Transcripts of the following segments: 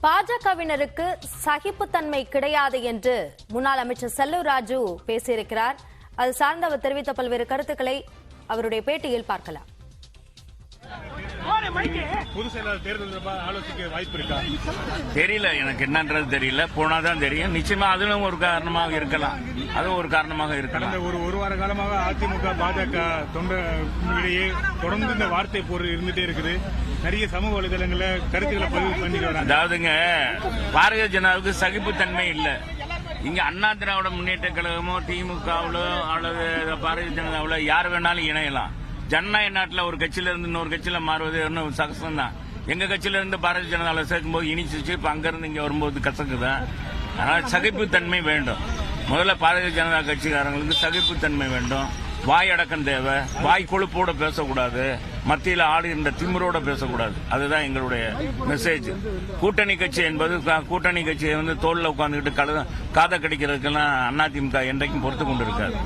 பாஜகவினருக்கு சகிப்புத்தன்மை கிடையாது என்று முன்னாள் அமைச்சர் செல்லூர் ராஜு பேசியிருக்கிறார். அது சார்ந்து அவர் தெரிவித்த பல்வேறு கருத்துக்களை அவருடைய பேட்டியில் பார்க்கலாம். பொது செயலாளர் தேர்தல் ஆலோசிக்க வாய்ப்பு இருக்கா? தெரியல, எனக்கு என்னன்றது தெரியல. போனாதான் தெரியும். நிச்சயமா அதுவும் ஒரு காரணமாக இருக்கலாம். அதுவும் ஒரு காரணமாக இருக்கலாம். ஒரு வார காலமாக அதிமுக பாஜக தொண்டர்களிடையே தொடர்ந்து இந்த வார்த்தை போர் இருந்துட்டே இருக்குது. நிறைய சமூக வலைதளங்கள்ல கருத்துக்களை பதிவு பண்ணிட்டு வராங்க. அதாவதுங்க, பாரதிய ஜனதாவுக்கு சகிப்புத்தன்மை இல்லை. இங்க அண்ணா திராவிட முன்னேற்ற கழகமோ திமுகவிலோ அல்லது பாரதிய ஜனதாவிலோ யார் வேணாலும் இணையலாம். ஜனநாயக நாட்டில் ஒரு கட்சியில இருந்து இன்னொரு கட்சியில மாறுவது இன்னும் சகசம் தான். எங்க கட்சியில இருந்து பாரதிய ஜனதாவில் சேர்க்கும் போது இனிச்சிச்சு, இப்ப அங்கிருந்து இங்க வரும்போது கசக்குதான். அதனால சகிப்புத்தன்மை வேண்டும். முதல்ல பாரதிய ஜனதா கட்சிக்காரங்களுக்கு சகிப்புத்தன்மை வேண்டும். வாய் அடக்கம் தேவை. வாய் கொழுப்போட பேசக்கூடாது. மத்தியில் ஆடுகின்ற திமிரோட பேசக்கூடாது. அதுதான் எங்களுடைய மெசேஜ். கூட்டணி கட்சி என்பது கூட்டணி கட்சியை தோல்ல உட்கார்ந்துக்கிட்டு காதை கடிக்கிறதுக்கெல்லாம் அதிமுக என்றைக்கும் பொறுத்து கொண்டு இருக்காது.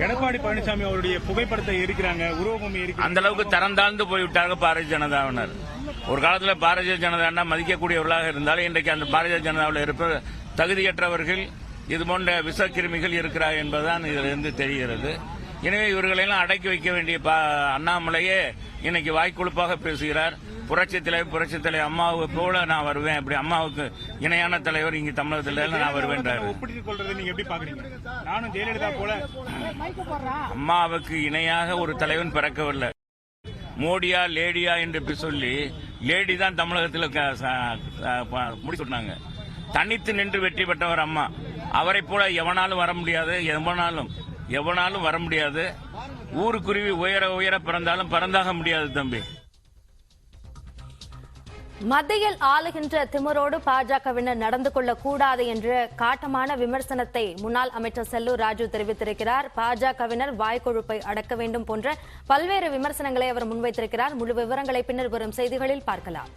எடப்பாடி பழனிசாமி அவருடைய புகைப்படத்தை இருக்கிறாங்க, உருவபொம்மை இருக்கு. அந்த அளவுக்கு தரம் தாழ்ந்து போய்விட்டாங்க பாரதிய ஜனதாவினர். ஒரு காலத்துல பாரதிய ஜனதா மதிக்கக்கூடியவர்களாக இருந்தாலும் இன்றைக்கு அந்த பாரதிய ஜனதாவில் இருப்ப தகுதியற்றவர்கள், இது போன்ற விஷக்கிருமிகள் இருக்கிறார் என்பதுதான் இதிலிருந்து தெரிகிறது. எனவே இவர்களெல்லாம் அடக்கி வைக்க வேண்டிய அண்ணாமலையே இன்னைக்கு வாய்க்கொழுப்பாக பேசுகிறார். புரட்சி தலைவர் அம்மாவை போல நான் வருவேன், அப்படி அம்மாவுக்கு இணையான தலைவர் இங்க தமிழகத்தில் நான் வருவேன். ஒப்பிட்டுக் கொள்றதை நீங்க எப்படி பாக்குறீங்க? நானும் ஜெயலலிதா போல அம்மாவுக்கு இணையாக ஒரு தலைவன் பிறக்கவில்லை. மோடியா லேடியா என்று சொல்லி லேடி தான் தமிழகத்தில் முடிச்சுட்டாங்க. தனித்து நின்று வெற்றி பெற்றவர் அம்மா. அவரை போல எவனாலும் வர முடியாது, எவனாலும் வர முடியாது. ஊருக்குருவி உயர உயர பிறந்தாலும் பறந்தாக முடியாது தம்பி. மத்தியில் ஆளுகின்ற திமிரோடு பாஜகவினர் நடந்து கொள்ளக்கூடாது என்ற காட்டமான விமர்சனத்தை முன்னாள் அமைச்சர் செல்லூர் ராஜு தெரிவித்திருக்கிறார். பாஜகவினர் வாய்க்கொழுப்பை அடக்க வேண்டும் போன்ற பல்வேறு விமர்சனங்களை அவர் முன்வைத்திருக்கிறார். முழு விவரங்களை பின்னர் வரும் செய்திகளில் பார்க்கலாம்.